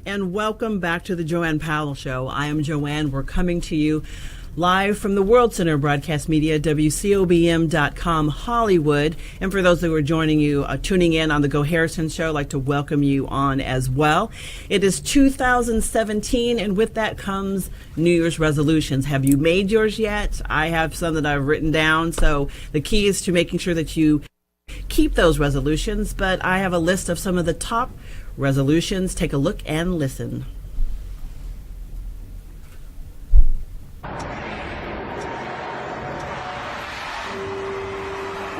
And welcome back to the JoAnne Powell Show. I am JoAnne. We're coming to you live from the World Center of Broadcast Media, WCOBM.com, Hollywood. And for those who are joining you, tuning in on the Go Harrison Show, I'd like to welcome you on as well. It is 2017, and with that comes New Year's resolutions. Have you made yours yet? I have some that I've written down. So the key is to making sure that you keep those resolutions. But I have a list of some of the top resolutions. Take a look and listen.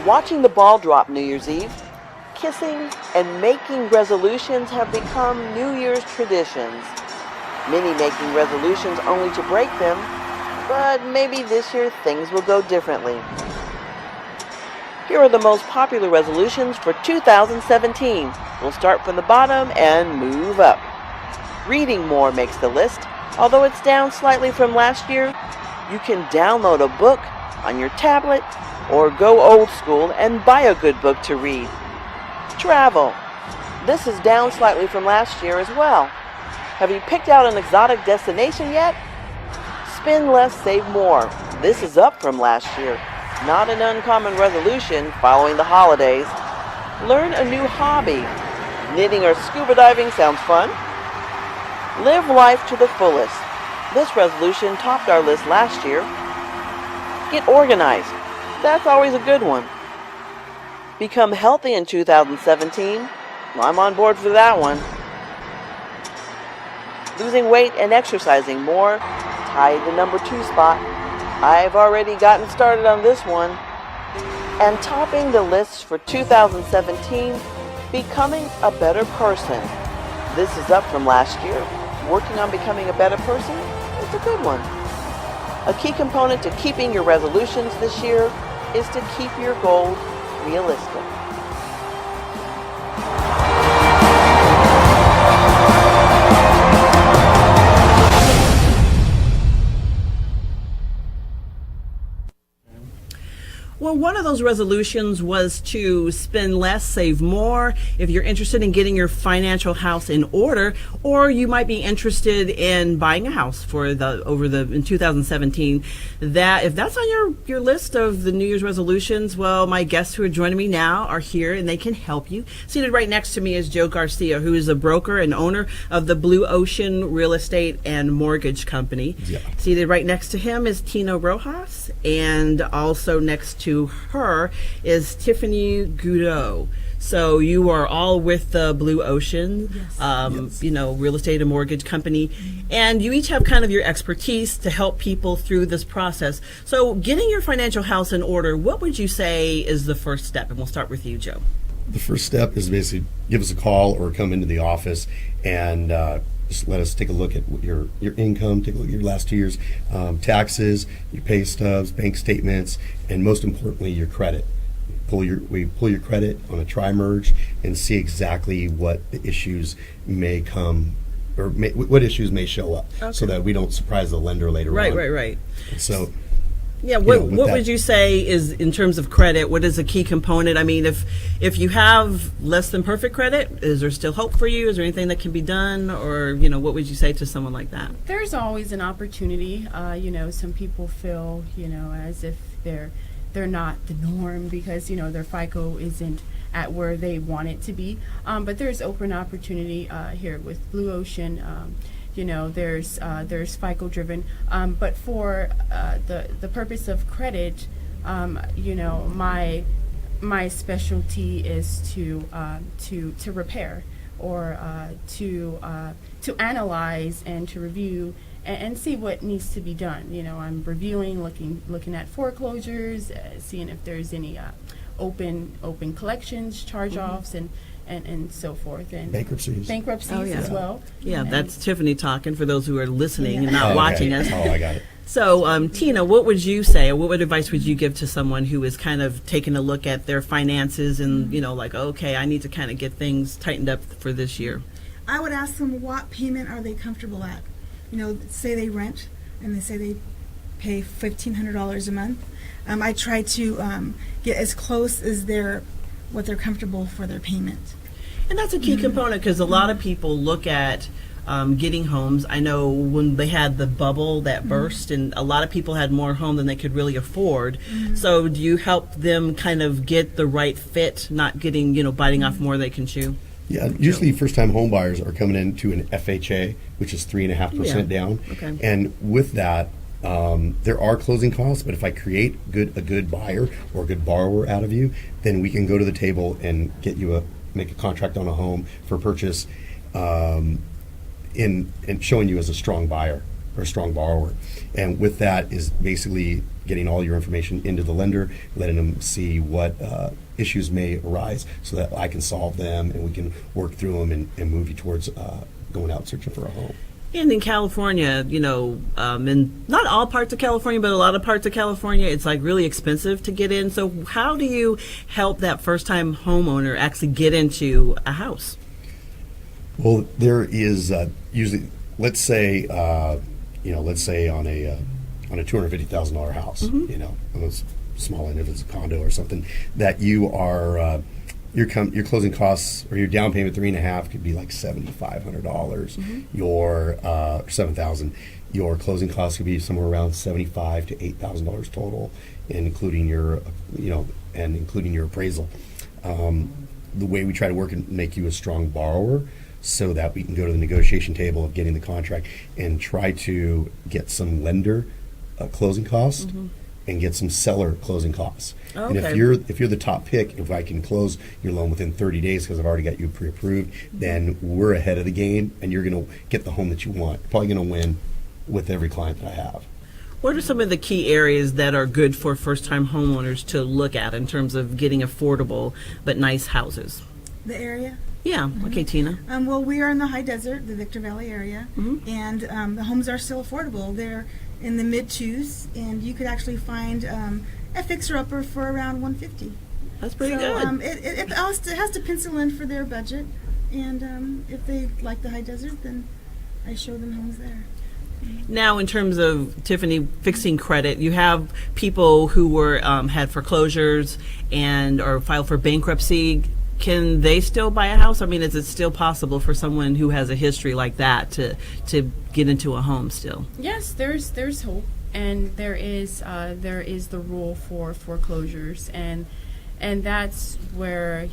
Watching the ball drop New Year's Eve, kissing and making resolutions have become New Year's traditions. Many making resolutions only to break them, but maybe this year things will go differently. Here are the most popular resolutions for 2017. We'll start from the bottom and move up. Reading more makes the list. Although it's down slightly from last year, you can download a book on your tablet or go old school and buy a good book to read. Travel. This is down slightly from last year as well. Have you picked out an exotic destination yet? Spend less, save more. This is up from last year. Not an uncommon resolution following the holidays. Learn a new hobby. Knitting or scuba diving sounds fun. Live life to the fullest. This resolution topped our list last year. Get organized. That's always a good one. Become healthy in 2017. Well, I'm on board for that one. Losing weight and exercising more tied the number 2 spot. I've already gotten started on this one. And topping the list for 2017, becoming a better person. This is up from last year. Working on becoming a better person is a good one. A key component to keeping your resolutions this year is to keep your goals realistic. Well, one of those resolutions was to spend less, save more. If you're interested in getting your financial house in order, or you might be interested in buying a house in 2017, that if that's on your list of the New Year's resolutions, well, my guests who are joining me now are here and they can help you. Seated right next to me is Joe Garcia, who is a broker and owner of the Blue Ocean Real Estate and Mortgage Company. Yeah. Seated right next to him is Tina Rojas, and also next to her is Tiffany Goudreau. So you are all with the Blue Ocean, yes. Real estate and mortgage company, and you each have kind of your expertise to help people through this process. So getting your financial house in order, what would you say is the first step? And we'll start with you, Joe. The first step is basically give us a call or come into the office and just let us take a look at your income, take a look at your last 2 years' taxes, your pay stubs, bank statements, and most importantly, your credit. We pull your credit on a tri-merge and see exactly what the issues may come, or what issues may show up, okay, so that we don't surprise the lender later on. Right. So. Yeah, what would you say is, in terms of credit, what is a key component? I mean, if you have less than perfect credit, is there still hope for you? Is there anything that can be done? Or, what would you say to someone like that? There's always an opportunity. Some people feel, as if they're not the norm because, their FICO isn't at where they want it to be. But there's open opportunity here with Blue Ocean. There's FICO driven, but for the purpose of credit, my specialty is to repair or to analyze and to review and see what needs to be done. I'm reviewing, looking at foreclosures, seeing if there's any open collections, charge-offs, and so forth, and bankruptcies as well. Yeah, that's Tiffany talking for those who are listening and not watching us. Oh, I got it. So, Tina, what would you say, or what advice would you give to someone who is kind of taking a look at their finances and, okay, I need to kind of get things tightened up for this year? I would ask them, what payment are they comfortable at? Say they rent and they say they pay $1,500 a month. I try to get as close as what they're comfortable for their payment. And that's a key component, because a lot of people look at getting homes. I know when they had the bubble that burst, and a lot of people had more home than they could really afford. So do you help them kind of get the right fit, not getting, biting off more they can chew? Yeah, usually first-time home buyers are coming into an FHA, which is 3.5% down. Okay. And with that, there are closing costs, but if I create a good buyer or a good borrower out of you, then we can go to the table and get you make a contract on a home for purchase, in showing you as a strong buyer or a strong borrower. And with that is basically getting all your information into the lender, letting them see what issues may arise so that I can solve them and we can work through them and move you towards going out searching for a home. And in California, in not all parts of California, but a lot of parts of California, it's like really expensive to get in. So how do you help that first-time homeowner actually get into a house? Well, there is usually, let's say on a $250,000 house, on a small end if it's a condo or something, that you are your closing costs or your down payment 3.5 could be like $7,500. Your $7,000. Your closing costs could be somewhere around $75,000 to $8,000 total, including your including your appraisal. The way we try to work and make you a strong borrower, so that we can go to the negotiation table of getting the contract and try to get some lender closing costs and get some seller closing costs. And if you're the top pick, if I can close your loan within 30 days because I've already got you pre-approved, then we're ahead of the game and you're going to get the home that you want. You're probably going to win with every client that I have. What are some of the key areas that are good for first-time homeowners to look at in terms of getting affordable but nice houses? The area? Yeah. Okay, Tina. Well, we are in the high desert, the Victor Valley area, and the homes are still affordable. They're in the mid-twos, and you could actually find a fixer-upper for around $150. That's pretty So good. it has to pencil in for their budget, and if they like the high desert, then I show them homes there. Now, in terms of Tiffany fixing credit, you have people who were had foreclosures or filed for bankruptcy. Can they still buy a house? I mean, is it still possible for someone who has a history like that to get into a home still? Yes, there's hope, and there is the rule for foreclosures, and that's where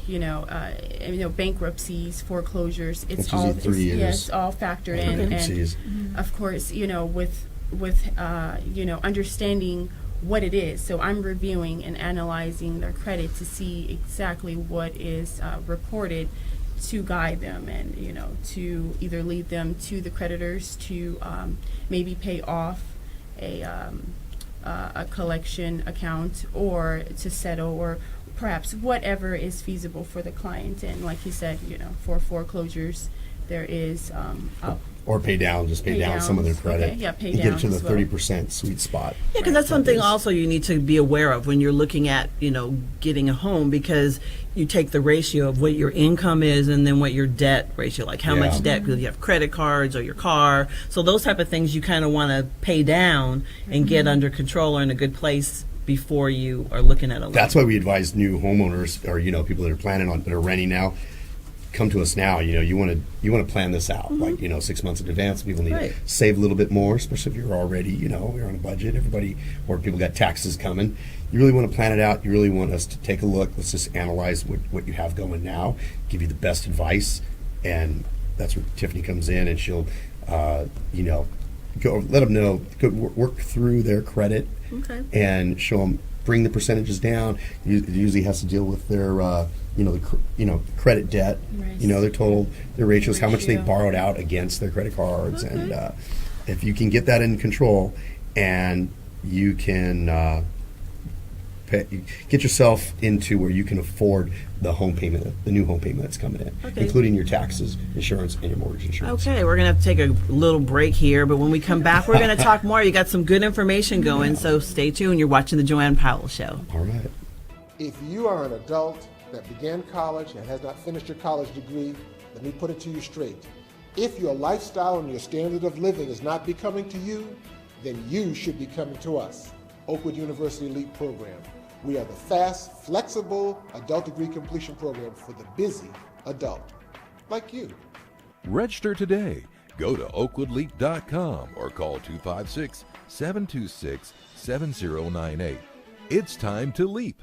bankruptcies, foreclosures, it's all 3 years. it's all factored in, Bankruptcies. and of course with understanding what it is. So I'm reviewing and analyzing their credit to see exactly what is reported to guide them and, to either lead them to the creditors to maybe pay off a collection account or to settle or perhaps whatever is feasible for the client. And like you said, for foreclosures, there is Or pay down some of their credit. Okay, yeah, pay and get it down to the as well. 30% sweet spot. Yeah, because that's something also you need to be aware of when you're looking at, getting a home, because you take the ratio of what your income is and then what your debt ratio, like how much debt, because you have credit cards or your car. So those type of things you kind of want to pay down and get under control or in a good place before you are looking at a loan. That's why we advise new homeowners or people that are planning on that are renting now. Come to us now. You want to plan this out, 6 months in advance. People need to save a little bit more, especially if you're already, you're on a budget. Everybody, or people got taxes coming. You really want to plan it out. You really want us to take a look. Let's just analyze what you have going now, give you the best advice, and that's where Tiffany comes in, and she'll, go let them know, work through their credit, and show them, bring the percentages down. It usually has to deal with their, credit debt, their ratios, how much they borrowed out against their credit cards, and if you can get that in control, and you can get yourself into where you can afford the home payment, the new home payment that's coming in, including your taxes, insurance, and your mortgage insurance. Okay, we're going to have to take a little break here, but when we come back, we're going to talk more. You got some good information going, so stay tuned. You're watching the JoAnne Powell Show. All right. If you are an adult that began college and has not finished your college degree, let me put it to you straight. If your lifestyle and your standard of living is not becoming to you, then you should be coming to us, Oakwood University Elite Program. We are the fast, flexible adult degree completion program for the busy adult, like you. Register today. Go to oakwoodleap.com or call 256-726-7098. It's time to leap.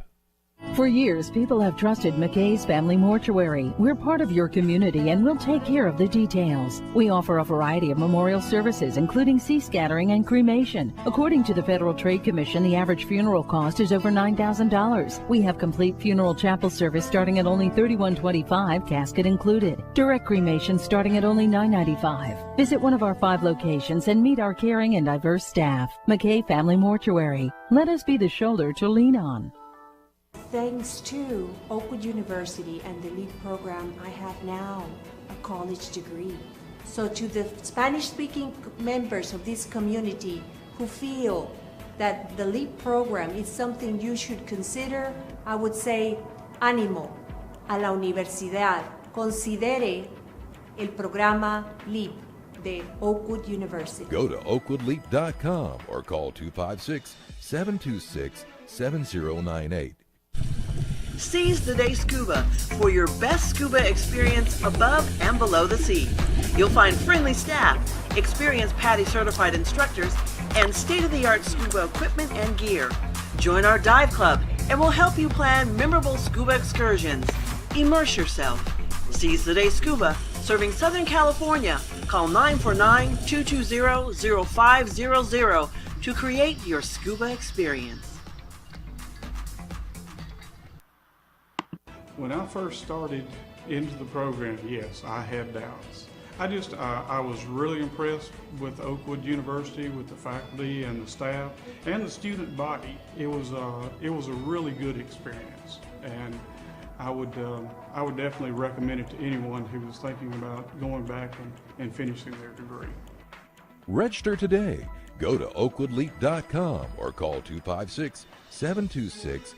For years, people have trusted McKay's Family Mortuary. We're part of your community and we'll take care of the details. We offer a variety of memorial services, including sea scattering and cremation. According to the Federal Trade Commission, the average funeral cost is over $9,000. We have complete funeral chapel service starting at only $31.25, casket included. Direct cremation starting at only $9.95. Visit one of our 5 locations and meet our caring and diverse staff. McKay Family Mortuary. Let us be the shoulder to lean on. Thanks to Oakwood University and the LEAP program, I have now a college degree. So to the Spanish-speaking members of this community who feel that the LEAP program is something you should consider, I would say, ánimo a la universidad. Considere el programa LEAP de Oakwood University. Go to oakwoodleap.com or call 256-726-7098. Seize the Day Scuba for your best scuba experience above and below the sea. You'll find friendly staff, experienced PADI certified instructors, and state-of-the-art scuba equipment and gear. Join our dive club and we'll help you plan memorable scuba excursions. Immerse yourself. Seize the Day Scuba, serving Southern California. Call 949-220-0500 to create your scuba experience. When I first started into the program, yes, I had doubts. I was really impressed with Oakwood University, with the faculty and the staff and the student body. It was a really good experience, and I would definitely recommend it to anyone who was thinking about going back and finishing their degree. Register today. Go to oakwoodleap.com or call 256-726